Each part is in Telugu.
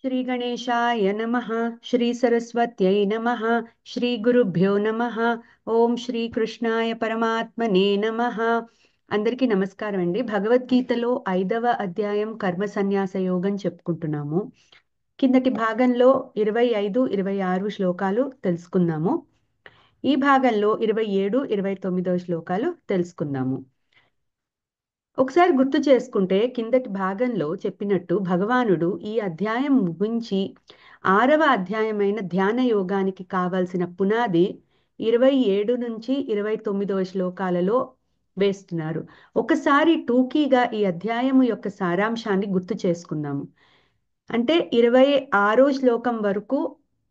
శ్రీ గణేశాయ నమః. శ్రీ సరస్వత్యై నమః. శ్రీ గురుభ్యో నమః. ఓం శ్రీ కృష్ణాయ పరమాత్మనే నమః. అందరికీ నమస్కారం అండి. భగవద్గీతలో 5వ అధ్యాయం కర్మ సన్యాస యోగం చెప్పుకుంటున్నాము. కిందటి భాగంలో 25, 26 శ్లోకాలు తెలుసుకున్నాము. ఈ భాగంలో 27, 29 శ్లోకాలు తెలుసుకుందాము. ఒకసారి గుర్తు చేసుకుంటే కిందటి భాగంలో చెప్పినట్టు భగవానుడు ఈ అధ్యాయం ముగించి 6వ అధ్యాయమైన ధ్యాన యోగానికి కావాల్సిన పునాది 27 నుంచి 29వ శ్లోకాలలో వేస్తున్నారు. ఒకసారి టూకీగా ఈ అధ్యాయము యొక్క సారాంశాన్ని గుర్తు చేసుకుందాము. అంటే 26వ శ్లోకం వరకు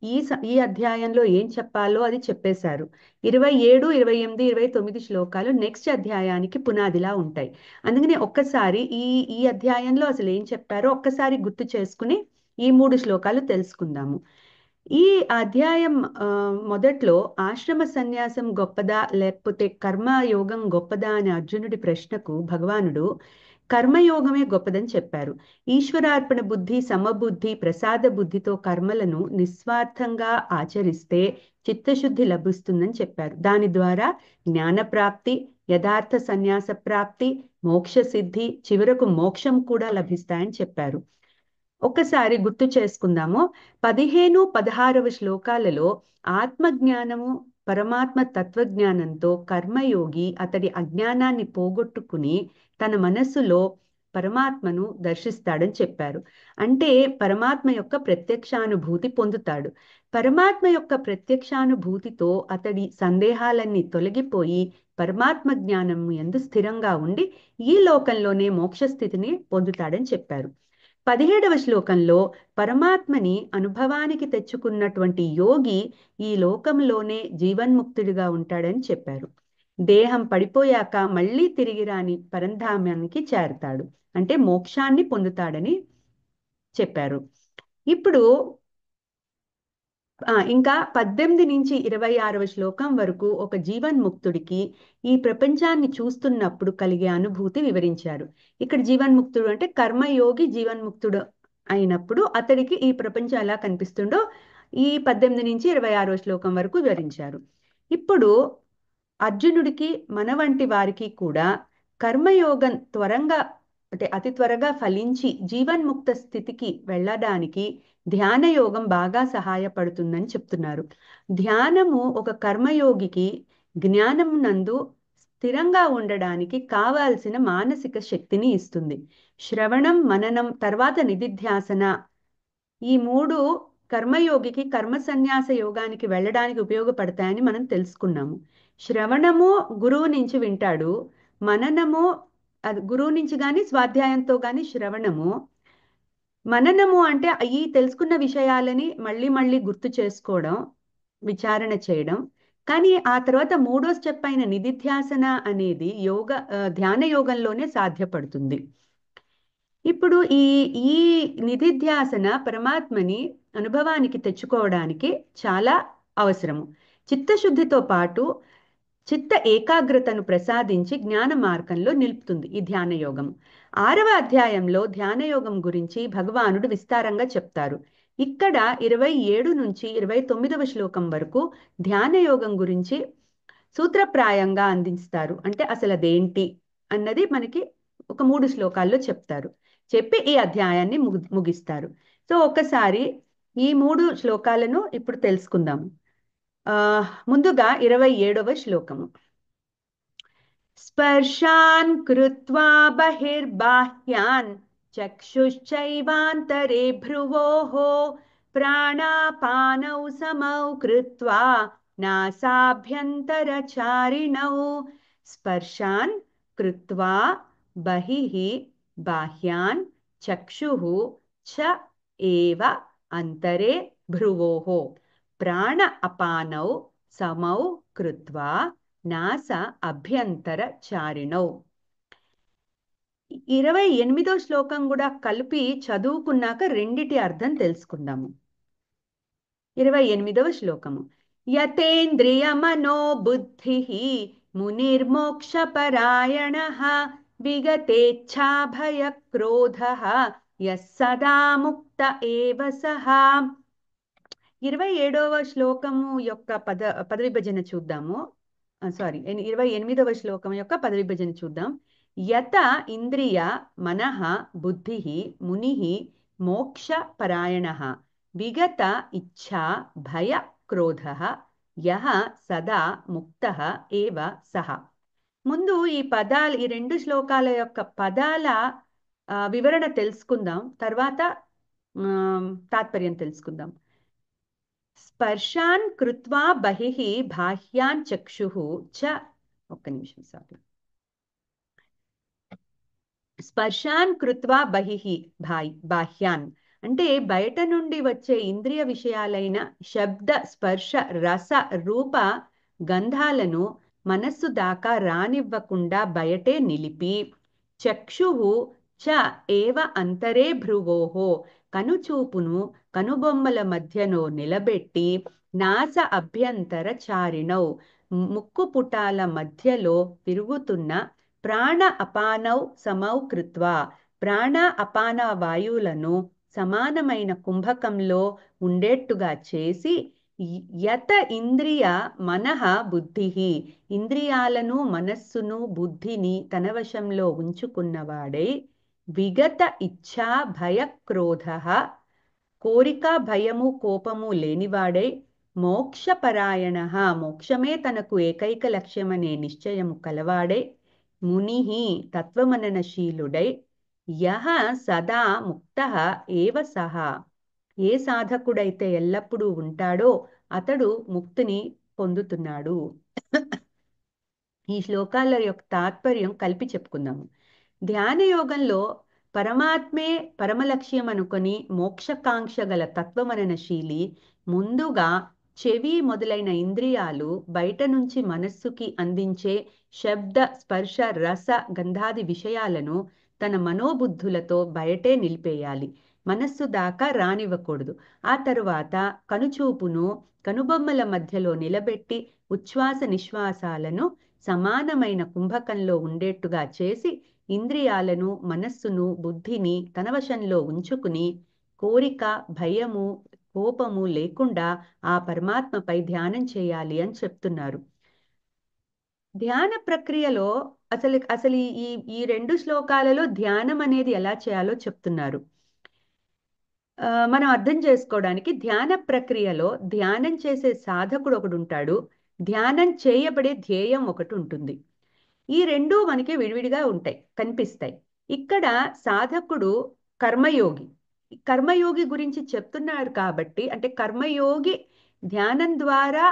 ఈ అధ్యాయంలో ఏం చెప్పాలో అది చెప్పేశారు. 27, 28, 29 శ్లోకాలు నెక్స్ట్ అధ్యాయానికి పునాదిలా ఉంటాయి. అందుకని ఒక్కసారి ఈ అధ్యాయంలో అసలు ఏం చెప్పారో ఒక్కసారి గుర్తు చేసుకుని ఈ 3 శ్లోకాలు తెలుసుకుందాము. ఈ అధ్యాయం మొదట్లో ఆశ్రమ సన్యాసం గొప్పదా లేకపోతే కర్మయోగం గొప్పదా అనే అర్జునుడి ప్రశ్నకు భగవానుడు కర్మయోగమే గొప్పదని చెప్పారు. ఈశ్వరార్పణ బుద్ధి, సమబుద్ధి, ప్రసాద బుద్ధితో కర్మలను నిస్వార్థంగా ఆచరిస్తే చిత్తశుద్ధి లభిస్తుందని చెప్పారు. దాని ద్వారా జ్ఞానప్రాప్తి, యథార్థ సన్యాస ప్రాప్తి, మోక్ష సిద్ధి, చివరకు మోక్షం కూడా లభిస్తాయని చెప్పారు. ఒక్కసారి గుర్తు చేసుకుందాము. 15, 16వ శ్లోకాలలో ఆత్మజ్ఞానము, పరమాత్మ తత్వజ్ఞానంతో కర్మయోగి అతడి అజ్ఞానాన్ని పోగొట్టుకుని తన మనస్సులో పరమాత్మను దర్శిస్తాడని చెప్పారు. అంటే పరమాత్మ యొక్క ప్రత్యక్షానుభూతి పొందుతాడు. పరమాత్మ యొక్క ప్రత్యక్షానుభూతితో అతడి సందేహాలన్నీ తొలగిపోయి పరమాత్మ జ్ఞానం యందు స్థిరంగా ఉండి ఈ లోకంలోనే మోక్ష స్థితిని పొందుతాడని చెప్పారు. 17వ శ్లోకంలో పరమాత్మని అనుభవానికి తెచ్చుకున్నటువంటి యోగి ఈ లోకంలోనే జీవన్ముక్తుడిగా ఉంటాడని చెప్పారు. దేహం పడిపోయాక మళ్ళీ తిరిగి రాని పరంధామానికి చేరతాడు. అంటే మోక్షాన్ని పొందుతాడని చెప్పారు. ఇప్పుడు ఇంకా 18 నుంచి 26వ శ్లోకం వరకు ఒక జీవన్ముక్తుడికి ఈ ప్రపంచాన్ని చూస్తున్నప్పుడు కలిగే అనుభూతి వివరించారు. ఇక్కడ జీవన్ముక్తుడు అంటే కర్మయోగి జీవన్ముక్తుడు అయినప్పుడు అతడికి ఈ ప్రపంచం ఎలా కనిపిస్తుందో ఈ 18 నుంచి 26వ శ్లోకం వరకు వివరించారు. ఇప్పుడు అర్జునుడికి మన వంటి వారికి కూడా కర్మయోగం అతి త్వరగా ఫలించి జీవన్ముక్త స్థితికి వెళ్ళడానికి ధ్యాన యోగం బాగా సహాయపడుతుందని చెప్తున్నారు. ధ్యానము ఒక కర్మయోగికి జ్ఞానం నందు స్థిరంగా ఉండడానికి కావాల్సిన మానసిక శక్తిని ఇస్తుంది. శ్రవణం, మననం, తర్వాత నిధిధ్యాసన, ఈ 3 కర్మయోగికి కర్మ సన్యాస యోగానికి వెళ్ళడానికి ఉపయోగపడతాయని మనం తెలుసుకున్నాము. శ్రవణము గురువు నుంచి వింటాడు, మననము అది గురువు నుంచి కానీ స్వాధ్యాయంతో కానీ శ్రవణము, మననము అంటే ఈ తెలుసుకున్న విషయాలని మళ్ళీ మళ్ళీ గుర్తు చేసుకోవడం, విచారణ చేయడం. కానీ ఆ తర్వాత 3వ స్టెప్ అయిన నిధిధ్యాసన అనేది ధ్యాన యోగంలోనే సాధ్యపడుతుంది. ఇప్పుడు ఈ ఈ నిధిధ్యాసన పరమాత్మని అనుభవానికి తెచ్చుకోవడానికి చాలా అవసరము. చిత్తశుద్ధితో పాటు చిత్త ఏకాగ్రతను ప్రసాదించి జ్ఞాన మార్గంలో నిలుపుతుంది ఈ ధ్యాన యోగం. 6వ అధ్యాయంలో ధ్యాన యోగం గురించి భగవానుడు విస్తారంగా చెప్తారు. ఇక్కడ 27 నుంచి 29వ శ్లోకం వరకు ధ్యాన యోగం గురించి సూత్రప్రాయంగా అందిస్తారు. అంటే అసలు అదేంటి అన్నది మనకి ఒక 3 శ్లోకాల్లో చెప్తారు. చెప్పి ఈ అధ్యాయాన్ని ముగిస్తారు. సో ఒకసారి ఈ 3 శ్లోకాలను ఇప్పుడు తెలుసుకుందాము. ముందుగా 27వ శ్లోకము. స్పర్శాన్ కృత్వా బహిర్బాహ్యాన్ చక్షుశ్చైవాంతరే భ్రువోః ప్రాణాపానౌ సమౌ కృత్వా నాసాభ్యంతరచారిణౌ. స్పర్శాన్ కృత్వా బహిః బాహ్యాన్ చక్షుః చ ఏవ అంతరే భ్రువోః ప్రాణ అపానౌ సమౌ కృత్వా నాస అభ్యంతర చారిణౌ. 28వ శ్లోకం కూడా కలిపి చదువుకున్నాక రెండిటి అర్థం తెలుసుకుందాము. 28వ శ్లోకము. యతేంద్రియ మనో బుద్ధి మునిర్మోక్ష పరాయణః విగతేచ్ఛా భయ క్రోధః యస్ సదా ముక్త ఏవ సహ. 27వ శ్లోకము యొక్క పద విభజన చూద్దాము. సారీ, 28వ శ్లోకం యొక్క పద విభజన చూద్దాం. యత ఇంద్రియ మనః బుద్ధి ముని మోక్ష పరాయణ విగత ఇచ్ఛా భయ క్రోధ యః సదా ముక్త ఏవ సహ. ముందు ఈ రెండు శ్లోకాల యొక్క పదాల వివరణ తెలుసుకుందాం, తర్వాత తాత్పర్యం తెలుసుకుందాం. స్పర్శాన్ కృత్వా బహిః బాహ్యాన్ చక్షుః చ. ఒక్క నిమిషం, సారీ. స్పర్శాన్ కృత్వా బహిః బాహ్యాన్ అంటే బయట నుండి వచ్చే ఇంద్రియ విషయాలైన శబ్ద స్పర్శ రస రూప గంధాలను మనస్సు దాకా రానివ్వకుండా బయటే నిలిపి, చక్షుః చ ఏవ అంతరే భ్రువోః కనుచూపును కనుబొమ్మల మధ్యలో నిలబెట్టి, నాస అభ్యంతర చారిణౌ ముక్కు పుటాల మధ్యలో తిరుగుతున్న ప్రాణ అపానౌ సమౌ కృత్వా ప్రాణ అపాన వాయువులను సమానమైన కుంభకంలో ఉండేట్టుగా చేసి, యత ఇంద్రియ మనః బుద్ధి ఇంద్రియాలను మనస్సును బుద్ధిని తన వశంలో ఉంచుకున్నవాడై, విగత ఇచ్ఛా భయ క్రోధ కోరిక భయము కోపము లేనివాడై, మోక్షపరాయణ మోక్షమే తనకు ఏకైక లక్ష్యమనే నిశ్చయము కలవాడై, ముని తత్వమననశీలుడై, యః సదా ముక్త ఏవ సహ ఏ సాధకుడైతే ఎల్లప్పుడూ ఉంటాడో అతడు ముక్తిని పొందుతున్నాడు. ఈ శ్లోకాల యొక్క తాత్పర్యం కలిపి చెప్పుకుందాము. ధ్యాన యోగంలో పరమాత్మే పరమలక్ష్యం అనుకొని మోక్షకాంక్ష గల తత్వమననశీలి ముందుగా చెవి మొదలైన ఇంద్రియాలు బయట నుంచి మనస్సుకి అందించే శబ్ద స్పర్శ రస గంధాది విషయాలను తన మనోబుద్ధులతో బయటే నిలిపేయాలి, మనస్సు దాకా రానివ్వకూడదు. ఆ తరువాత కనుచూపును కనుబొమ్మల మధ్యలో నిలబెట్టి ఉచ్ఛ్వాస నిశ్వాసాలను సమానమైన కుంభకంలో ఉండేట్టుగా చేసి, ఇంద్రియాలను మనస్సును బుద్ధిని తన వశంలో ఉంచుకుని, కోరిక భయము కోపము లేకుండా ఆ పరమాత్మపై ధ్యానం చేయాలి అని చెప్తున్నారు. ధ్యాన ప్రక్రియలో అసలు ఈ రెండు శ్లోకాలలో ధ్యానం అనేది ఎలా చేయాలో చెప్తున్నారు. మనం అర్థం చేసుకోవడానికి ధ్యాన ప్రక్రియలో ధ్యానం చేసే సాధకుడు ఒకడు ఉంటాడు, ధ్యానం చేయబడే ధ్యేయం ఒకటి ఉంటుంది. ఈ రెండూ మనకి విడివిడిగా ఉంటాయి, కనిపిస్తాయి. ఇక్కడ సాధకుడు కర్మయోగి. కర్మయోగి గురించి చెప్తున్నారు కాబట్టి, అంటే కర్మయోగి ధ్యానం ద్వారా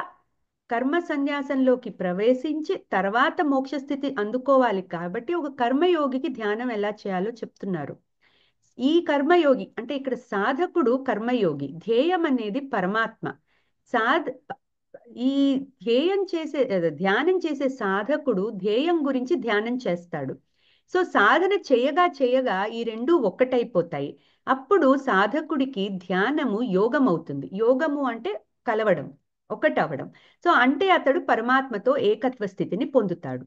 కర్మ సన్యాసంలోకి ప్రవేశించి తర్వాత మోక్షస్థితి అందుకోవాలి కాబట్టి ఒక కర్మయోగికి ధ్యానం ఎలా చేయాలో చెప్తున్నారు. ఈ కర్మయోగి అంటే ఇక్కడ సాధకుడు కర్మయోగి, ధ్యేయం అనేది పరమాత్మ. ఈ ధ్యానం చేసే సాధకుడు ధ్యేయం గురించి ధ్యానం చేస్తాడు. సో సాధన చేయగా చేయగా ఈ రెండు ఒక్కటైపోతాయి. అప్పుడు సాధకుడికి ధ్యానము యోగం అవుతుంది. యోగము అంటే కలవడం, ఒకటవడం. సో అంటే అతడు పరమాత్మతో ఏకత్వ స్థితిని పొందుతాడు.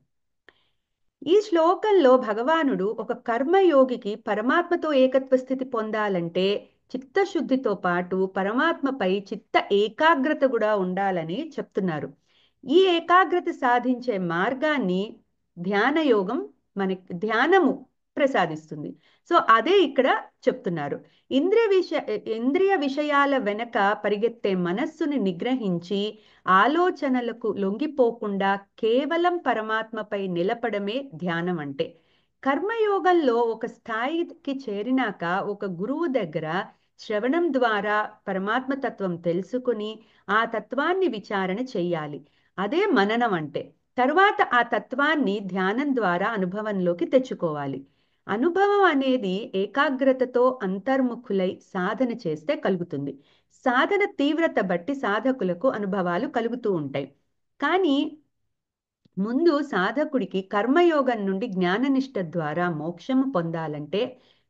ఈ శ్లోకంలో భగవానుడు ఒక కర్మయోగికి పరమాత్మతో ఏకత్వ స్థితి పొందాలంటే చిత్తశుద్ధితో పాటు పరమాత్మపై చిత్త ఏకాగ్రత కూడా ఉండాలని చెప్తున్నారు. ఈ ఏకాగ్రత సాధించే మార్గాన్ని ధ్యానయోగం మనకి ధ్యానము ప్రసాదిస్తుంది. సో అదే ఇక్కడ చెప్తున్నారు. ఇంద్రియ విషయాల వెనక పరిగెత్తే మనస్సుని నిగ్రహించి ఆలోచనలకు లొంగిపోకుండా కేవలం పరమాత్మపై నిలపడమే ధ్యానం అంటే. కర్మయోగంలో ఒక స్థాయికి చేరినాక ఒక గురువు దగ్గర శ్రవణం ద్వారా పరమాత్మ తత్వం తెలుసుకుని ఆ తత్వాన్ని విచారణ చెయ్యాలి. అదే మననం అంటే. తరువాత ఆ తత్వాన్ని ధ్యానం ద్వారా అనుభవంలోకి తెచ్చుకోవాలి. అనుభవం అనేది ఏకాగ్రతతో అంతర్ముఖులై సాధన చేస్తే కలుగుతుంది. సాధన తీవ్రత బట్టి సాధకులకు అనుభవాలు కలుగుతూ ఉంటాయి. కానీ ముందు సాధకుడికి కర్మయోగం నుండి జ్ఞాననిష్ట ద్వారా మోక్షము పొందాలంటే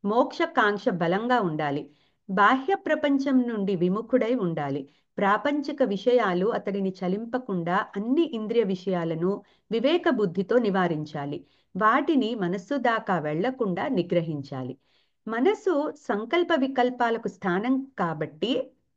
మోక్షకాంక్ష బలంగా ఉండాలి. బాహ్య ప్రపంచం నుండి విముఖుడై ఉండాలి. ప్రాపంచిక విషయాలు అతడిని చలింపకుండా అన్ని ఇంద్రియ విషయాలను వివేక బుద్ధితో నివారించాలి. వాటిని మనస్సు దాకా వెళ్లకుండా నిగ్రహించాలి. మనసు సంకల్ప వికల్పాలకు స్థానం కాబట్టి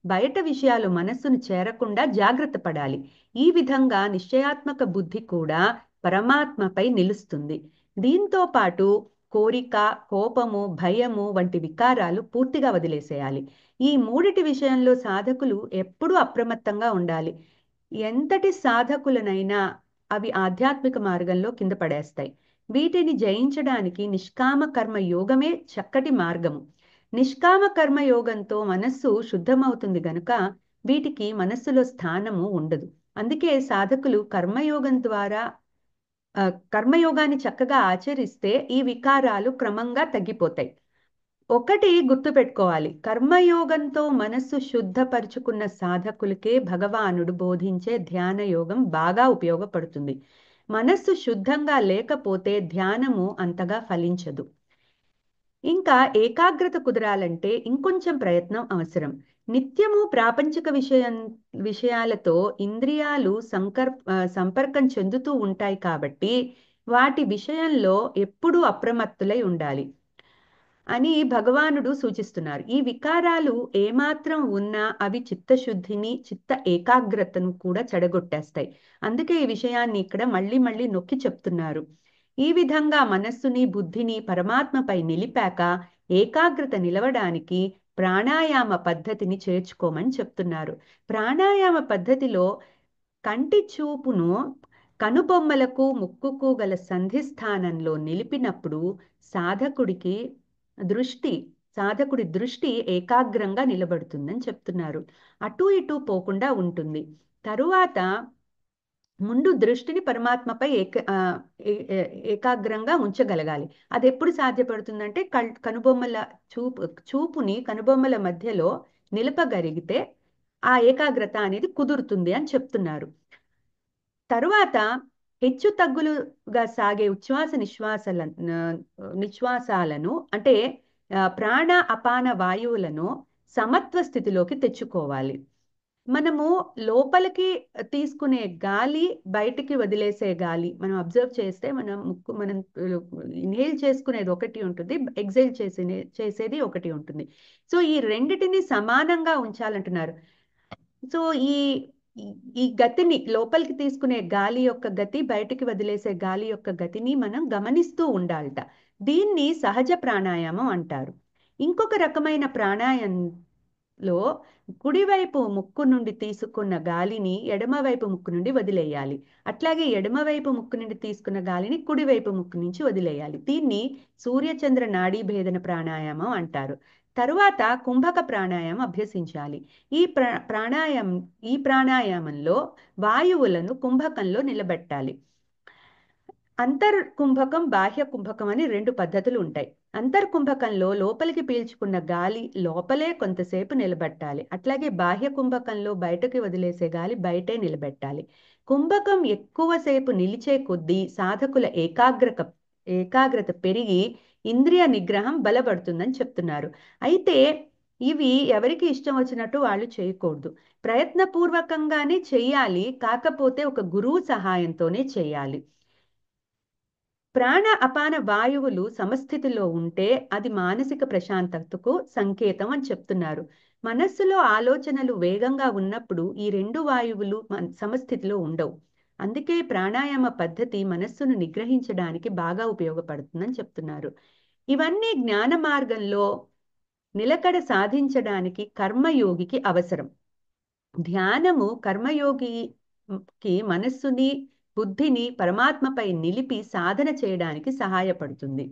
బయట విషయాలు మనస్సును చేరకుండా జాగ్రత్త పడాలి. ఈ విధంగా నిశ్చయాత్మక బుద్ధి కూడా పరమాత్మపై నిలుస్తుంది. దీంతో పాటు కోరిక, కోపము, భయము వంటి వికారాలు పూర్తిగా వదిలేసేయాలి. ఈ మూడిటి విషయంలో సాధకులు ఎప్పుడూ అప్రమత్తంగా ఉండాలి. ఎంతటి సాధకులనైనా అవి ఆధ్యాత్మిక మార్గంలో కింద పడేస్తాయి. వీటిని జయించడానికి నిష్కామ కర్మ యోగమే చక్కటి మార్గము. నిష్కామ కర్మ యోగంతో మనస్సు శుద్ధమవుతుంది గనుక వీటికి మనస్సులో స్థానము ఉండదు. అందుకే సాధకులు కర్మయోగాన్ని చక్కగా ఆచరిస్తే ఈ వికారాలు క్రమంగా తగ్గిపోతాయి. ఒకటి గుర్తుపెట్టుకోవాలి, కర్మయోగంతో మనస్సు శుద్ధపరుచుకున్న సాధకులకే భగవానుడు బోధించే ధ్యాన యోగం బాగా ఉపయోగపడుతుంది. మనస్సు శుద్ధంగా లేకపోతే ధ్యానము అంతగా ఫలించదు. ఇంకా ఏకాగ్రత కుదరాలంటే ఇంకొంచెం ప్రయత్నం అవసరం. నిత్యము ప్రాపంచిక విషయాలతో ఇంద్రియాలు సంపర్కం చెందుతూ ఉంటాయి కాబట్టి వాటి విషయంలో ఎప్పుడూ అప్రమత్తులై ఉండాలి అని భగవానుడు సూచిస్తున్నారు. ఈ వికారాలు ఏమాత్రం ఉన్నా అవి చిత్తశుద్ధిని, చిత్త ఏకాగ్రతను కూడా చెడగొట్టేస్తాయి. అందుకే ఈ విషయాన్ని ఇక్కడ మళ్ళీ మళ్ళీ నొక్కి చెప్తున్నారు. ఈ విధంగా మనస్సుని, బుద్ధిని పరమాత్మపై నిలిపాక ఏకాగ్రత నిలవడానికి ప్రాణాయామ పద్ధతిని చేర్చుకోమని చెప్తున్నారు. ప్రాణాయామ పద్ధతిలో కంటి చూపును కనుబొమ్మలకు, ముక్కుకు గల సంధిస్థానంలో నిలిపినప్పుడు సాధకుడి దృష్టి ఏకాగ్రంగా నిలబడుతుందని చెప్తున్నారు. అటు ఇటు పోకుండా ఉంటుంది. తరువాత ముందు దృష్టిని పరమాత్మపై ఏకాగ్రంగా ఉంచగలగాలి. అది ఎప్పుడు సాధ్యపడుతుందంటే కనుబొమ్మల చూపుని కనుబొమ్మల మధ్యలో నిలపగలిగితే ఆ ఏకాగ్రత అనేది కుదురుతుంది అని చెప్తున్నారు. తరువాత హెచ్చు తగ్గులుగా సాగే ఉచ్ఛ్వాస నిశ్వాసాలను అంటే ప్రాణ అపాన వాయువులను సమత్వ స్థితిలోకి తెచ్చుకోవాలి. మనము లోపలికి తీసుకునే గాలి, బయటికి వదిలేసే గాలి మనం అబ్జర్వ్ చేస్తే మనం ఇన్హేల్ చేసుకునేది ఒకటి ఉంటుంది, ఎక్సైల్ చేసేది ఒకటి ఉంటుంది. సో ఈ రెండిటిని సమానంగా ఉంచాలంటున్నారు. సో ఈ గతిని, లోపలికి తీసుకునే గాలి యొక్క గతి, బయటికి వదిలేసే గాలి యొక్క గతిని మనం గమనిస్తూ ఉండాలట. దీన్ని సహజ ప్రాణాయామం అంటారు. ఇంకొక రకమైన ప్రాణాయామంలో కుడివైపు ముక్కు నుండి తీసుకున్న గాలిని ఎడమవైపు ముక్కు నుండి వదిలేయాలి. అట్లాగే ఎడమవైపు ముక్కు నుండి తీసుకున్న గాలిని కుడివైపు ముక్కు నుంచి వదిలేయాలి. దీన్ని సూర్యచంద్ర నాడీ భేదన ప్రాణాయామం అంటారు. తరువాత కుంభక ప్రాణాయామం అభ్యసించాలి. ఈ ప్రాణాయామంలో వాయువులను కుంభకంలో నిలబెట్టాలి. అంతర్కుంభకం, బాహ్య కుంభకం అని రెండు పద్ధతులు ఉంటాయి. అంతర్కుంభకంలో లోపలికి పీల్చుకున్న గాలి లోపలే కొంతసేపు నిలబెట్టాలి. అట్లాగే బాహ్య కుంభకంలో బయటకి వదిలేసే గాలి బయటే నిలబెట్టాలి. కుంభకం ఎక్కువసేపు నిలిచే కొద్దీ సాధకుల ఏకాగ్రత పెరిగి ఇంద్రియ నిగ్రహం బలపడుతుందని చెప్తున్నారు. అయితే ఇవి ఎవరికి ఇష్టం వచ్చినట్టు వాళ్ళు చేయకూడదు. ప్రయత్నపూర్వకంగానే చెయ్యాలి, కాకపోతే ఒక గురువు సహాయంతోనే చేయాలి. ప్రాణ అపాన వాయువులు సమస్థితిలో ఉంటే అది మానసిక ప్రశాంతతకు సంకేతం అని చెప్తున్నారు. మనస్సులో ఆలోచనలు వేగంగా ఉన్నప్పుడు ఈ రెండు వాయువులు సమస్థితిలో ఉండవు. అందుకే ప్రాణాయామ పద్ధతి మనస్సును నిగ్రహించడానికి బాగా ఉపయోగపడుతుందని చెప్తున్నారు. ఇవన్నీ జ్ఞాన మార్గంలో నిలకడ సాధించడానికి కర్మయోగికి అవసరం. ధ్యానము కర్మయోగికి మనస్సుని, బుద్ధిని పరమాత్మపై నిలిపి సాధన చేయడానికి సహాయపడుతుంది.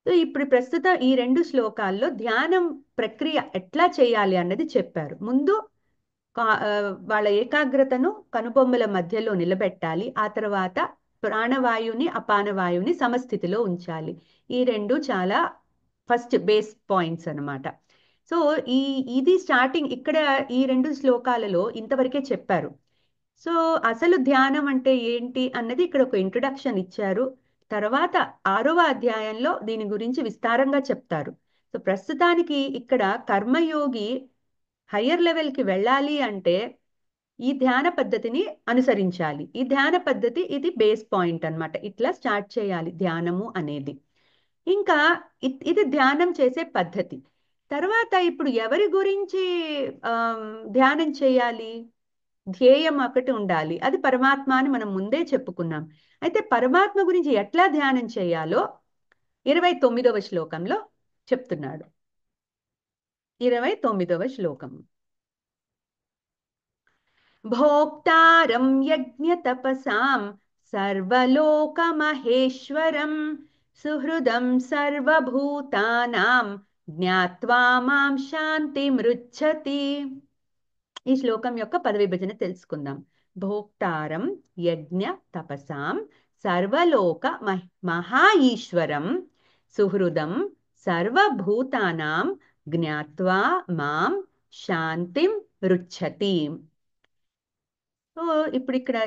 ఇప్పుడు ప్రస్తుతం ఈ రెండు శ్లోకాల్లో ధ్యానం ప్రక్రియ ఎట్లా చేయాలి అన్నది చెప్పారు. ముందు వాళ్ళ ఏకాగ్రతను కనుబొమ్మల మధ్యలో నిలబెట్టాలి. ఆ తర్వాత ప్రాణవాయువుని, అపానవాయువుని సమస్థితిలో ఉంచాలి. ఈ రెండు చాలా ఫస్ట్ బేస్ పాయింట్స్ అన్నమాట. సో ఇది స్టార్టింగ్. ఇక్కడ ఈ రెండు శ్లోకాలలో ఇంతవరకే చెప్పారు. సో అసలు ధ్యానం అంటే ఏంటి అన్నది ఇక్కడ ఒక ఇంట్రొడక్షన్ ఇచ్చారు. తర్వాత 6వ అధ్యాయంలో దీని గురించి విస్తారంగా చెప్తారు. సో ప్రస్తుతానికి ఇక్కడ కర్మయోగి హయ్యర్ లెవెల్కి వెళ్ళాలి అంటే ఈ ధ్యాన పద్ధతిని అనుసరించాలి. ఈ ధ్యాన పద్ధతి ఇది బేస్ పాయింట్ అన్నమాట. ఇట్లా స్టార్ట్ చేయాలి ధ్యానము అనేది. ఇంకా ఇది ధ్యానం చేసే పద్ధతి. తర్వాత ఇప్పుడు ఎవరి గురించి ధ్యానం చేయాలి? ధ్యేయం ఒకటి ఉండాలి, అది పరమాత్మ అని మనం ముందే చెప్పుకున్నాం. అయితే పరమాత్మ గురించి ఎట్లా ధ్యానం చేయాలో 29వ శ్లోకంలో చెప్తున్నాడు. 29వ శ్లోకం. భోక్తారం యజ్ఞతపసాం సర్వలోకమహేశ్వరం సుహృదం సర్వభూతానాం జ్ఞాత్వా మాం శాంతిమృచ్చతి. ఈ శ్లోకం యొక్క పదవిభజన తెలుసుకుందాం. భోక్తారం యజ్ఞ తపసాం సర్వలోక మహా ఈశ్వరం సుహృదం సర్వభూతానాం జ్ఞాత్వా మాం శాంతిం రుచ్చతి. సో ఇప్పుడు ఇక్కడ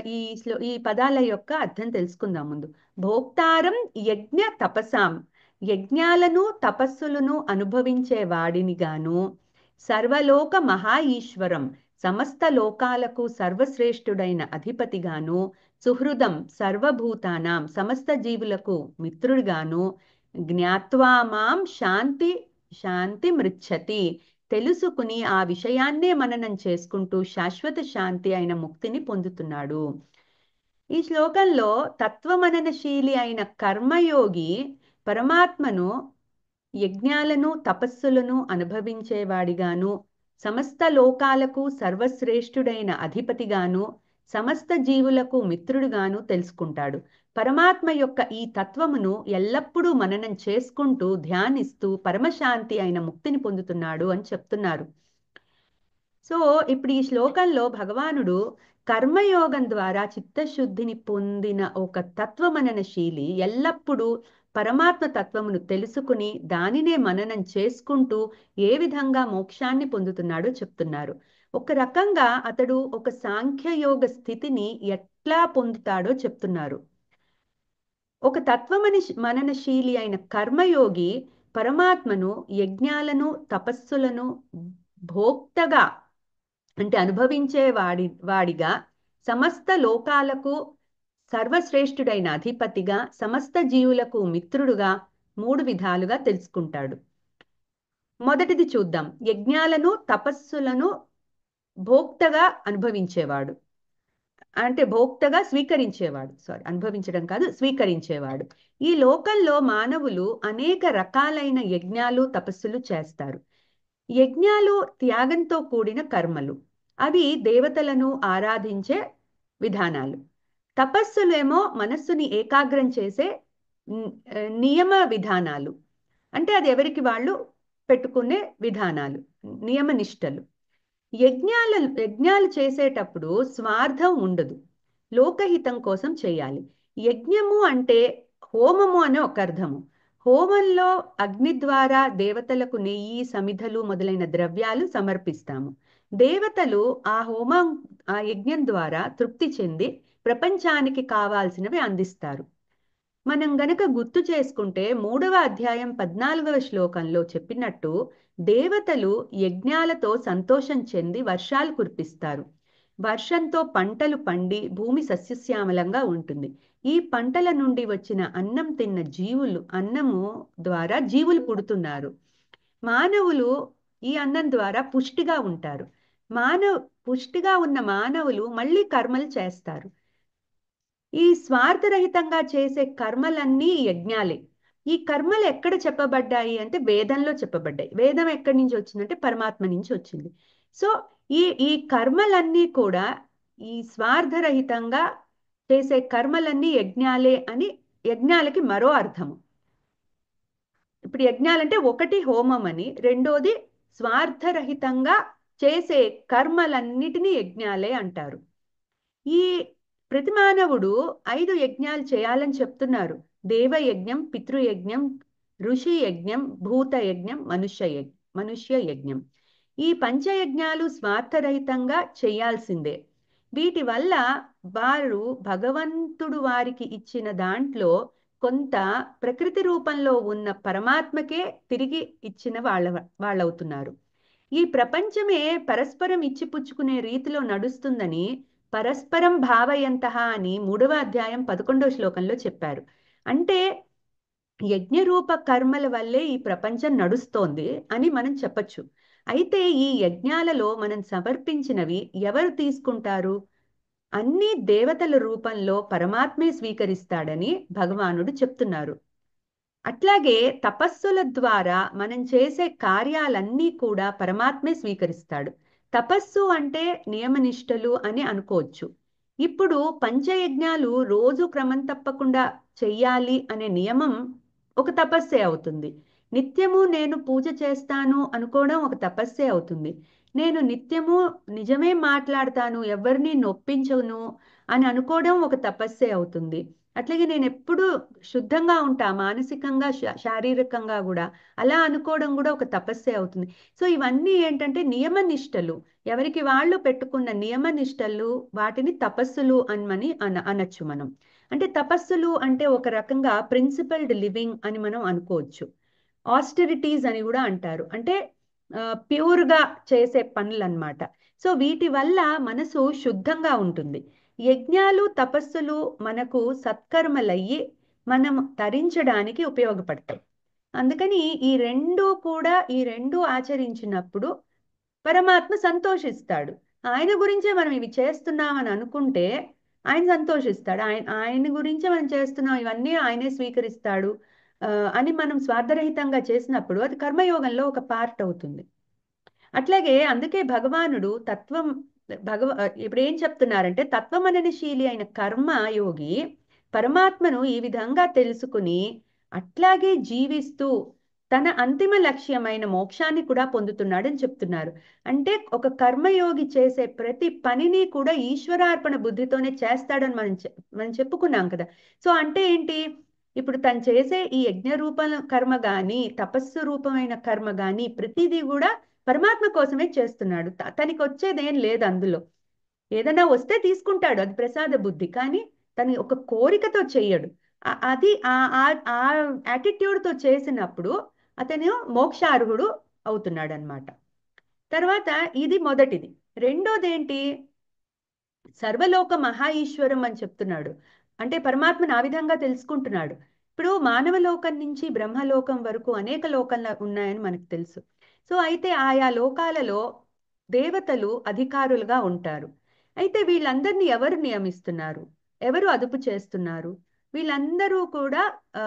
ఈ పదాల యొక్క అర్థం తెలుసుకుందాం ముందు. భోక్తారం యజ్ఞ తపసాం, యజ్ఞాలను తపస్సులను అనుభవించే వాడిని గాను, సర్వలోక మహా ఈశ్వరం, సమస్త లోకాలకు సర్వశ్రేష్ఠుడైన అధిపతిగాను, సుహృదం సర్వభూతానాం, సమస్త జీవులకు మిత్రుడిగాను, జ్ఞాత్వా మాం శాంతి మృచ్చతి, తెలుసుకుని ఆ విషయాన్నే మననం చేసుకుంటూ శాశ్వత శాంతి అయిన ముక్తిని పొందుతున్నాడు. ఈ శ్లోకంలో తత్వమననశీలి అయిన కర్మయోగి పరమాత్మను యజ్ఞాలను తపస్సులను అనుభవించేవాడిగాను, సమస్త లోకాలకు సర్వశ్రేష్ఠుడైన అధిపతిగాను, సమస్త జీవులకు మిత్రుడుగాను తెలుసుకుంటాడు. పరమాత్మ యొక్క ఈ తత్వమును ఎల్లప్పుడూ మననం చేసుకుంటూ ధ్యానిస్తూ పరమశాంతి అయిన ముక్తిని పొందుతున్నాడు అని చెప్తున్నారు. సో ఇప్పుడు ఈ శ్లోకంలో భగవానుడు కర్మయోగం ద్వారా చిత్తశుద్ధిని పొందిన ఒక తత్వమననశీలి ఎల్లప్పుడూ పరమాత్మ తత్వమును తెలుసుకుని దానినే మననం చేసుకుంటూ ఏ విధంగా మోక్షాన్ని పొందుతున్నాడో చెప్తున్నారు. ఒక రకంగా అతడు ఒక సాంఖ్యయోగ స్థితిని ఎట్లా పొందుతాడో చెప్తున్నారు. ఒక మననశీలి అయిన కర్మయోగి పరమాత్మను యజ్ఞాలను తపస్సులను భోక్తగా అంటే అనుభవించే వాడిగా, సమస్త లోకాలకు సర్వశ్రేష్ఠుడైన అధిపతిగా, సమస్త జీవులకు మిత్రుడుగా 3 విధాలుగా తెలుసుకుంటాడు. మొదటిది చూద్దాం. యజ్ఞాలను తపస్సులను భోక్తగా అనుభవించేవాడు, అంటే భోక్తగా స్వీకరించేవాడు. అనుభవించడం కాదు, స్వీకరించేవాడు. ఈ లోకంలో మానవులు అనేక రకాలైన యజ్ఞాలు తపస్సులు చేస్తారు. యజ్ఞాలు త్యాగంతో కూడిన కర్మలు, అవి దేవతలను ఆరాధించే విధానాలు. తపస్సులేమో మనస్సుని ఏకాగ్రం చేసే నియమ విధానాలు, అంటే అది ఎవరికి వాళ్ళు పెట్టుకునే విధానాలు, నియమ నిష్టలు. యజ్ఞాలు చేసేటప్పుడు స్వార్థం ఉండదు, లోకహితం కోసం చేయాలి. యజ్ఞము అంటే హోమము అనే ఒక అర్థము. హోమంలో అగ్ని ద్వారా దేవతలకు నెయ్యి, సమిధలు మొదలైన ద్రవ్యాలు సమర్పిస్తాము. దేవతలు ఆ యజ్ఞం ద్వారా తృప్తి చెంది ప్రపంచానికి కావాల్సినవి అందిస్తారు. మనం గనక గుర్తు చేసుకుంటే 3వ అధ్యాయం 14వ శ్లోకంలో చెప్పినట్టు దేవతలు యజ్ఞాలతో సంతోషం చెంది వర్షాలు కురిపిస్తారు. వర్షంతో పంటలు పండి భూమి సస్యశ్యామలంగా ఉంటుంది. ఈ పంటల నుండి వచ్చిన అన్నం తిన్న అన్నము ద్వారా జీవులు పుడుతున్నారు. మానవులు ఈ అన్నం ద్వారా పుష్టిగా ఉంటారు. పుష్టిగా ఉన్న మానవులు మళ్ళీ కర్మలు చేస్తారు. ఈ స్వార్థరహితంగా చేసే కర్మలన్నీ యజ్ఞాలే. ఈ కర్మలు ఎక్కడ చెప్పబడ్డాయి అంటే వేదంలో చెప్పబడ్డాయి. వేదం ఎక్కడి నుంచి వచ్చిందంటే పరమాత్మ నుంచి వచ్చింది. సో ఈ కర్మలన్నీ కూడా ఈ స్వార్థరహితంగా చేసే కర్మలన్నీ యజ్ఞాలే అని, యజ్ఞాలకి మరో అర్థము. ఇప్పుడు యజ్ఞాలంటే ఒకటి హోమం అని, రెండోది స్వార్థరహితంగా చేసే కర్మలన్నిటినీ యజ్ఞాలే అంటారు. ఈ ప్రతి మానవుడు 5 యజ్ఞాలు చేయాలని చెప్తున్నారు. దేవయజ్ఞం, పితృయజ్ఞం, ఋషి యజ్ఞం, భూత యజ్ఞం, మనుష్య యజ్ఞం. ఈ పంచయజ్ఞాలు స్వార్థరహితంగా చేయాల్సిందే. వీటి వల్ల వారు భగవంతుడు వారికి ఇచ్చిన దాంట్లో కొంత ప్రకృతి రూపంలో ఉన్న పరమాత్మకే తిరిగి ఇచ్చిన వాళ్ళవుతున్నారు. ఈ ప్రపంచమే పరస్పరం ఇచ్చిపుచ్చుకునే రీతిలో నడుస్తుందని పరస్పరం భావయంతః అని 3వ అధ్యాయం 11వ శ్లోకంలో చెప్పారు. అంటే యజ్ఞరూప కర్మల వల్లే ఈ ప్రపంచం నడుస్తోంది అని మనం చెప్పచ్చు. అయితే ఈ యజ్ఞాలలో మనం సమర్పించినవి ఎవరు తీసుకుంటారు? అన్ని దేవతల రూపంలో పరమాత్మే స్వీకరిస్తాడని భగవానుడు చెప్తున్నారు. అట్లాగే తపస్సుల ద్వారా మనం చేసే కార్యాలన్నీ కూడా పరమాత్మే స్వీకరిస్తాడు. తపస్సు అంటే నియమనిష్టలు అని అనుకోవచ్చు. ఇప్పుడు పంచయజ్ఞాలు రోజు క్రమం తప్పకుండా చెయ్యాలి అనే నియమం ఒక తపస్సే అవుతుంది. నిత్యము నేను పూజ చేస్తాను అనుకోవడం ఒక తపస్సే అవుతుంది. నేను నిత్యము నిజమే మాట్లాడతాను, ఎవరిని నొప్పించను అని అనుకోవడం ఒక తపస్సే అవుతుంది. అట్లాగే నేను ఎప్పుడు శుద్ధంగా ఉంటా, మానసికంగా శారీరకంగా కూడా అలా అనుకోవడం కూడా ఒక తపస్సే అవుతుంది. సో ఇవన్నీ ఏంటంటే నియమనిష్టలు, ఎవరికి వాళ్ళు పెట్టుకున్న నియమనిష్టలు, వాటిని తపస్సులు అనొచ్చు మనం. అంటే తపస్సులు అంటే ఒక రకంగా ప్రిన్సిపల్డ్ లివింగ్ అని మనం అనుకోవచ్చు. ఆస్టెరిటీస్ అని కూడా అంటారు. అంటే ప్యూర్గా చేసే పనులు అన్నమాట. సో వీటి వల్ల మనసు శుద్ధంగా ఉంటుంది. యజ్ఞాలు తపస్సులు మనకు సత్కర్మలయ్యి మనం తరించడానికి ఉపయోగపడతాయి. అందుకని ఈ రెండు ఆచరించినప్పుడు పరమాత్మ సంతోషిస్తాడు. ఆయన గురించే మనం ఇవి చేస్తున్నామని అనుకుంటే ఆయన సంతోషిస్తాడు. ఆయన గురించే మనం చేస్తున్నాం, ఇవన్నీ ఆయనే స్వీకరిస్తాడు ఆ, అని మనం స్వార్థరహితంగా చేసినప్పుడు అది కర్మయోగంలో ఒక పార్ట్ అవుతుంది. అట్లాగే అందుకే భగవానుడు ఇప్పుడు ఏం చెప్తున్నారంటే తత్వమననశీలి అయిన కర్మయోగి పరమాత్మను ఈ విధంగా తెలుసుకుని అట్లాగే జీవిస్తూ తన అంతిమ లక్ష్యమైన మోక్షాన్ని కూడా పొందుతున్నాడని చెప్తున్నారు. అంటే ఒక కర్మయోగి చేసే ప్రతి పనిని కూడా ఈశ్వరార్పణ బుద్ధితోనే చేస్తాడని మనం చెప్పుకున్నాం కదా. సో అంటే ఏంటి? ఇప్పుడు తను చేసే ఈ యజ్ఞ రూప కర్మ గాని, తపస్సు రూపమైన కర్మ గాని, ప్రతిదీ కూడా పరమాత్మ కోసమే చేస్తున్నాడు. తనకి వచ్చేదేం లేదు అందులో. ఏదైనా వస్తే తీసుకుంటాడు, అది ప్రసాద బుద్ధి. కానీ తను ఒక కోరికతో చెయ్యడు. అది ఆ యాటిట్యూడ్ తో చేసినప్పుడు అతను మోక్షార్హుడు అవుతున్నాడు అనమాట. తర్వాత ఇది మొదటిది. రెండోది ఏంటి? సర్వలోక మహా ఈశ్వరం అని చెప్తున్నాడు. అంటే పరమాత్మను ఆ విధంగా తెలుసుకుంటున్నాడు. ఇప్పుడు మానవ లోకం నుంచి బ్రహ్మలోకం వరకు అనేక లోకాలు ఉన్నాయని మనకు తెలుసు. సో అయితే ఆయా లోకాలలో దేవతలు అధికారులుగా ఉంటారు. అయితే వీళ్ళందరినీ ఎవరు నియమిస్తున్నారు? ఎవరు అదుపు చేస్తున్నారు? వీళ్ళందరూ కూడా ఆ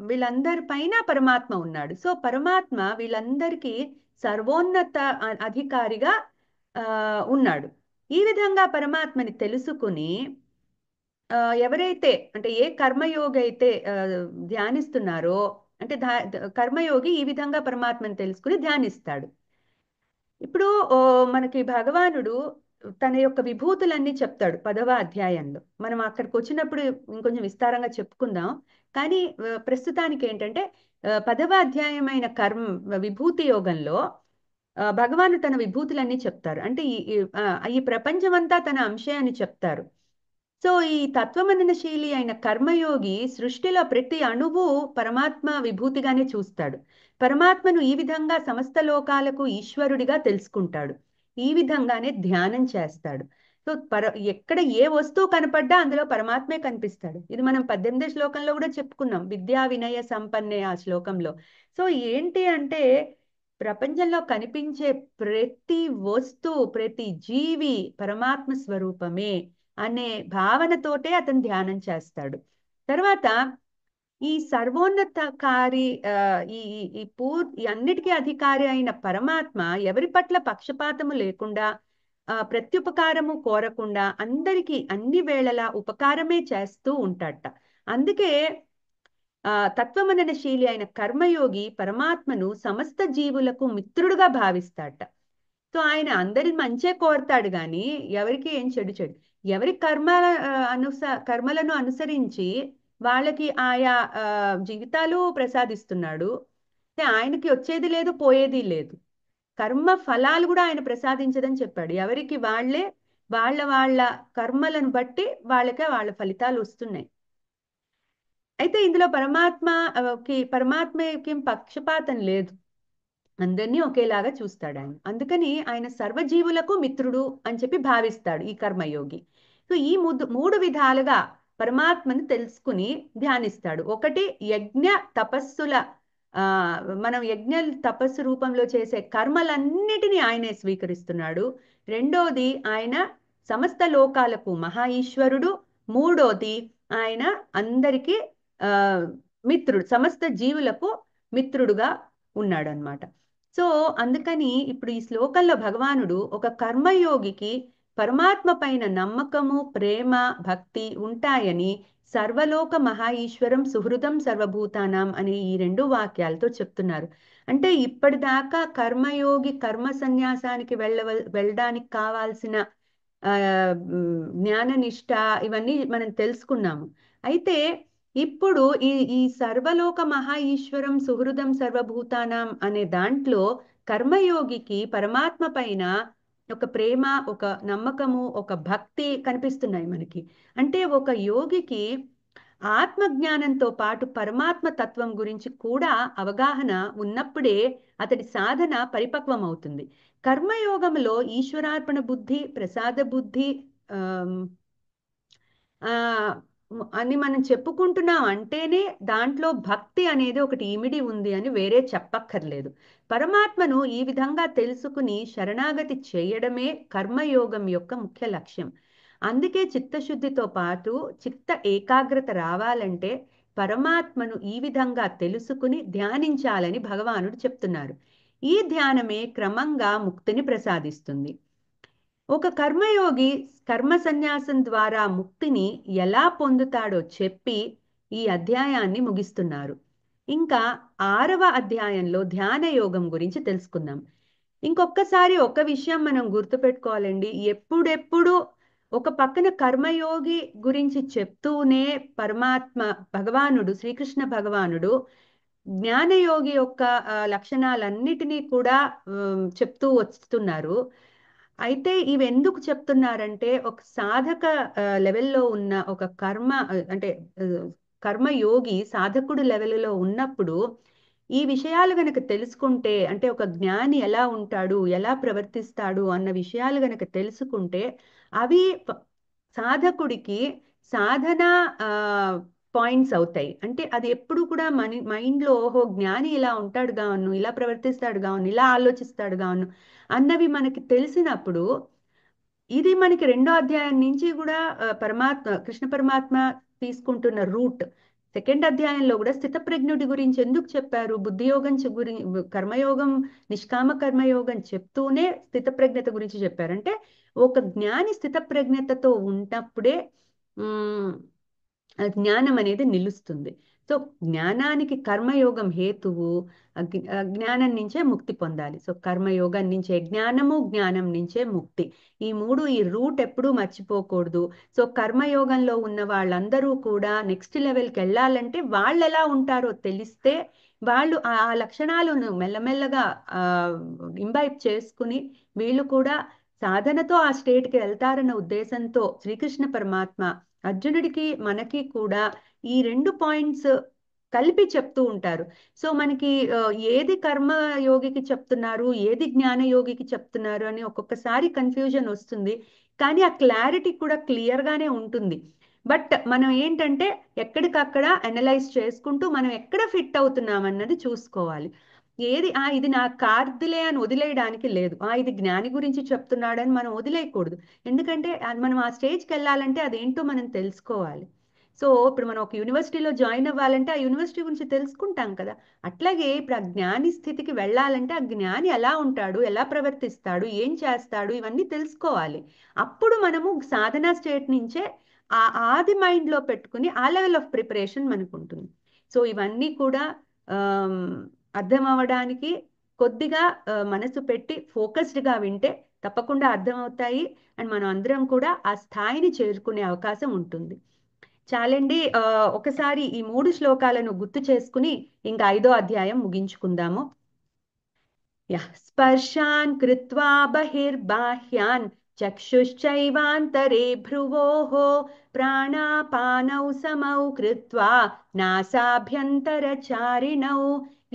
వీళ్ళందరి పైన పరమాత్మ ఉన్నాడు. సో పరమాత్మ వీళ్ళందరికీ సర్వోన్నత అధికారిగా ఆ ఉన్నాడు. ఈ విధంగా పరమాత్మని తెలుసుకుని ఎవరైతే అంటే ఏ కర్మయోగి అయితే ధ్యానిస్తున్నారో, అంటే కర్మయోగి ఈ విధంగా పరమాత్మని తెలుసుకుని ధ్యానిస్తాడు. ఇప్పుడు మనకి భగవానుడు తన యొక్క విభూతులన్నీ చెప్తాడు 10వ అధ్యాయంలో. మనం అక్కడికి వచ్చినప్పుడు ఇంకొంచెం విస్తారంగా చెప్పుకుందాం. కానీ ప్రస్తుతానికి ఏంటంటే 10వ అధ్యాయమైన విభూతి యోగంలో భగవాను తన విభూతులన్నీ చెప్తారు. అంటే ఈ ప్రపంచమంతా తన అంశే అని చెప్తారు. సో ఈ తత్వమననశీలి అయిన కర్మయోగి సృష్టిలో ప్రతి అణువు పరమాత్మ విభూతిగానే చూస్తాడు. పరమాత్మను ఈ విధంగా సమస్త లోకాలకు ఈశ్వరుడిగా తెలుసుకుంటాడు. ఈ విధంగానే ధ్యానం చేస్తాడు. సో ఎక్కడ ఏ వస్తువు కనపడ్డా అందులో పరమాత్మే కనిపిస్తాడు. ఇది మనం 18వ శ్లోకంలో కూడా చెప్పుకున్నాం, విద్యా వినయ సంపన్నే ఆ శ్లోకంలో. సో ఏంటి అంటే ప్రపంచంలో కనిపించే ప్రతి వస్తువు, ప్రతి జీవి పరమాత్మ స్వరూపమే అనే భావనతోటే అతను ధ్యానం చేస్తాడు. తర్వాత ఈ సర్వోన్నతకారి ఈ ఈ ఈ అన్నిటికీ అధికారి అయిన పరమాత్మ ఎవరి పట్ల పక్షపాతము లేకుండా ప్రత్యుపకారము కోరకుండా అందరికీ అన్ని వేళలా ఉపకారమే చేస్తూ ఉంటాడట. అందుకే తత్వమననశీలి అయిన కర్మయోగి పరమాత్మను సమస్త జీవులకు మిత్రుడుగా భావిస్తాడట. సో ఆయన అందరి మంచే కోరతాడు కానీ ఎవరికి ఏం చెడు ఎవరి కర్మలను అనుసరించి వాళ్ళకి ఆయా జీవితాలు ప్రసాదిస్తున్నాడు. ఆయనకి వచ్చేది లేదు, పోయేది లేదు. కర్మ ఫలాలు కూడా ఆయన ప్రసాదించదని చెప్పాడు. ఎవరికి వాళ్ళే వాళ్ళ వాళ్ళ కర్మలను బట్టి వాళ్ళ ఫలితాలు వస్తున్నాయి. అయితే ఇందులో పరమాత్మకి పక్షపాతం లేదు. అందరినీ ఒకేలాగా చూస్తాడు ఆయన. అందుకని ఆయన సర్వజీవులకు మిత్రుడు అని చెప్పి భావిస్తాడు ఈ కర్మయోగి. సో ఈ మూడు విధాలుగా పరమాత్మని తెలుసుకుని ధ్యానిస్తాడు. ఒకటి యజ్ఞ తపస్సుల ఆ మనం యజ్ఞ తపస్సు రూపంలో చేసే కర్మలన్నిటినీ ఆయనే స్వీకరిస్తున్నాడు. రెండోది ఆయన సమస్త లోకాలకు మహా ఈశ్వరుడు. మూడోది ఆయన అందరికీ ఆ మిత్రుడు, సమస్త జీవులకు మిత్రుడుగా ఉన్నాడు అన్నమాట. సో అందుకని ఇప్పుడు ఈ శ్లోకంలో భగవానుడు ఒక కర్మయోగికి పరమాత్మ పైన నమ్మకము, ప్రేమ, భక్తి ఉంటాయని సర్వలోక మహా ఈశ్వరం సుహృదం సర్వభూతానాం అనే ఈ రెండు వాక్యాలతో చెప్తున్నారు. అంటే ఇప్పటిదాకా కర్మయోగి కర్మ సన్యాసానికి వెళ్ళడానికి కావాల్సిన ఆ జ్ఞాన నిష్ఠ ఇవన్నీ మనం తెలుసుకున్నాము. అయితే ఇప్పుడు ఈ సర్వలోక మహా ఈశ్వరం సుహృదం సర్వభూతానాం అనే దాంట్లో కర్మయోగికి పరమాత్మ పైన ఒక ప్రేమ, ఒక నమ్మకము, ఒక భక్తి కనిపిస్తున్నాయి మనకి. అంటే ఒక యోగికి ఆత్మజ్ఞానంతో పాటు పరమాత్మ తత్వం గురించి కూడా అవగాహన ఉన్నప్పుడే అతడి సాధన పరిపక్వం అవుతుంది. కర్మయోగంలో ఈశ్వరార్పణ బుద్ధి, ప్రసాద బుద్ధి ఆమ్, ఆ అని మనం చెప్పుకుంటున్నాం అంటేనే దాంట్లో భక్తి అనేది ఒకటి ఇమిడి ఉంది అని వేరే చెప్పక్కర్లేదు. పరమాత్మను ఈ విధంగా తెలుసుకుని శరణాగతి చేయడమే కర్మయోగం యొక్క ముఖ్య లక్ష్యం. అందుకే చిత్తశుద్ధితో పాటు చిత్త ఏకాగ్రత రావాలంటే పరమాత్మను ఈ విధంగా తెలుసుకుని ధ్యానించాలని భగవానుడు చెప్తున్నారు. ఈ ధ్యానమే క్రమంగా ముక్తిని ప్రసాదిస్తుంది. ఒక కర్మయోగి కర్మ సన్యాసం ద్వారా ముక్తిని ఎలా పొందుతాడో చెప్పి ఈ అధ్యాయాన్ని ముగిస్తున్నారు. ఇంకా 6వ అధ్యాయంలో ధ్యాన యోగం గురించి తెలుసుకుందాం. ఇంకొకసారి ఒక విషయం మనం గుర్తుపెట్టుకోవాలండి. ఎప్పుడెప్పుడు ఒక పక్కన కర్మయోగి గురించి చెప్తూనే పరమాత్మ భగవానుడు, శ్రీకృష్ణ భగవానుడు జ్ఞానయోగి యొక్క లక్షణాలన్నిటినీ కూడా చెప్తూ వస్తున్నారు. అయితే ఇవి ఎందుకు చెప్తున్నారంటే ఒక సాధక లెవెల్లో ఉన్న ఒక అంటే కర్మయోగి సాధకుడు లెవెల్లో ఉన్నప్పుడు ఈ విషయాలు గనక తెలుసుకుంటే, అంటే ఒక జ్ఞాని ఎలా ఉంటాడు, ఎలా ప్రవర్తిస్తాడు అన్న విషయాలు గనక తెలుసుకుంటే అవి సాధకుడికి సాధన పాయింట్స్ అవుతాయి. అంటే అది ఎప్పుడు కూడా మైండ్లో ఓహో జ్ఞాని ఇలా ఉంటాడు గాను, ఇలా ప్రవర్తిస్తాడు గాను, ఇలా ఆలోచిస్తాడు గాను అన్నవి మనకి తెలిసినప్పుడు ఇది మనకి 2వ అధ్యాయం నుంచి కూడా పరమాత్మ కృష్ణ పరమాత్మ తీసుకుంటున్న రూట్. 2nd అధ్యాయంలో కూడా స్థితప్రజ్ఞుడి గురించి ఎందుకు చెప్పారు, బుద్ధియోగం కర్మయోగం, నిష్కామ కర్మయోగం చెప్తూనే స్థితప్రజ్ఞత గురించి చెప్పారు. అంటే ఒక జ్ఞాని స్థితప్రజ్ఞతతో ఉన్నప్పుడే జ్ఞానం అనేది నిలుస్తుంది. సో జ్ఞానానికి కర్మయోగం హేతువు, జ్ఞానం నుంచే ముక్తి పొందాలి. సో కర్మయోగం నుంచే జ్ఞానము, జ్ఞానం నుంచే ముక్తి. ఈ రూట్ ఎప్పుడూ మర్చిపోకూడదు. సో కర్మయోగంలో ఉన్న వాళ్ళందరూ కూడా నెక్స్ట్ లెవెల్కి వెళ్ళాలంటే వాళ్ళు ఎలా ఉంటారో తెలిస్తే వాళ్ళు ఆ లక్షణాలను మెల్లమెల్లగా ఇంబైబ్ చేసుకుని వీళ్ళు కూడా సాధనతో ఆ స్టేట్కి వెళ్తారన్న ఉద్దేశంతో శ్రీకృష్ణ పరమాత్మ అర్జునుడికి మనకి కూడా ఈ 2 పాయింట్స్ కలిపి చెప్తూ ఉంటారు. సో మనకి ఏది కర్మ యోగికి చెప్తున్నారు, ఏది జ్ఞాన యోగికి చెప్తున్నారు అని ఒక్కొక్కసారి కన్ఫ్యూజన్ వస్తుంది. కానీ ఆ క్లారిటీ కూడా క్లియర్గానే ఉంటుంది. బట్ మనం ఏంటంటే ఎక్కడికక్కడ అనలైజ్ చేసుకుంటూ మనం ఎక్కడ ఫిట్ అవుతున్నాం అన్నది చూసుకోవాలి. ఏది ఇది నా కార్దులే అని వదిలేయడానికి లేదు. ఇది జ్ఞాని గురించి చెప్తున్నాడని మనం వదిలేయకూడదు. ఎందుకంటే మనం ఆ స్టేజ్కి వెళ్ళాలంటే అదేంటో మనం తెలుసుకోవాలి. సో ఇప్పుడు మనం ఒక యూనివర్సిటీలో జాయిన్ అవ్వాలంటే ఆ యూనివర్సిటీ గురించి తెలుసుకుంటాం కదా. అట్లాగే ఇప్పుడు ఆ జ్ఞాని స్థితికి వెళ్ళాలంటే ఆ జ్ఞాని ఎలా ఉంటాడు, ఎలా ప్రవర్తిస్తాడు, ఏం చేస్తాడు, ఇవన్నీ తెలుసుకోవాలి. అప్పుడు మనము సాధనా స్టేట్ నుంచే ఆది మైండ్లో పెట్టుకుని ఆ లెవెల్ ఆఫ్ ప్రిపరేషన్ మనకు ఉంటుంది. సో ఇవన్నీ కూడా అర్థం అవ్వడానికి కొద్దిగా మనసు పెట్టి ఫోకస్డ్గా వింటే తప్పకుండా అర్థమవుతాయి. అండ్ మనం అందరం కూడా ఆ స్థాయిని చేరుకునే అవకాశం ఉంటుంది. చాలండి, ఒకసారి ఈ 3 శ్లోకాలను గుర్తు చేసుకుని ఇంకా 5వ అధ్యాయం ముగించుకుందాము. స్పర్శాన్ కృత్వా బహిర్బాహ్యాన్ చక్షుశ్చైవాంతరే భ్రువోః ప్రాణాపానౌ సమౌ కృత్వా నాసాభ్యంతరచారిణౌ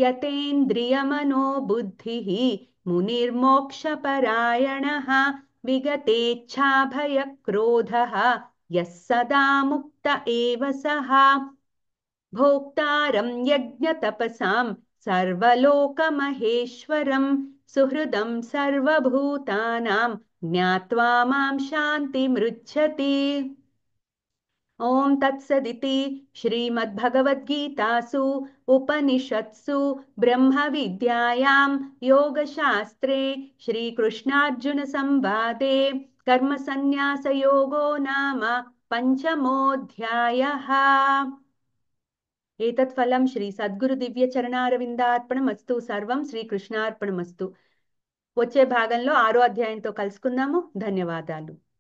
యతేంద్రియమనో బుద్ధిః మునిర్మోక్షపరాయణః విగతేచ్ఛాభయక్రోధః यः सदा मुक्त एव सः भोक्तारं यज्ञतपसां सर्वलोकमहेश्वरं सुहृदं सर्वभूतानां ज्ञात्वा मां शान्तिमृच्छति। ॐ तत्सदिति श्रीमद्भगवद्गीतासु उपनिषत्सु ब्रह्मविद्यायां योगशास्त्रे श्रीकृष्णार्जुनसंवादे कर्मसन्न्यासयोगो नाम पञ्चमोऽध्यायः। एतत् फलं श्री సద్గురు దివ్య చరణారవిందార్పణమస్తు. సర్వం శ్రీకృష్ణార్పణమస్తు. వచ్చే భాగంలో 6వ అధ్యాయంతో కలుసుకుందాము. ధన్యవాదాలు.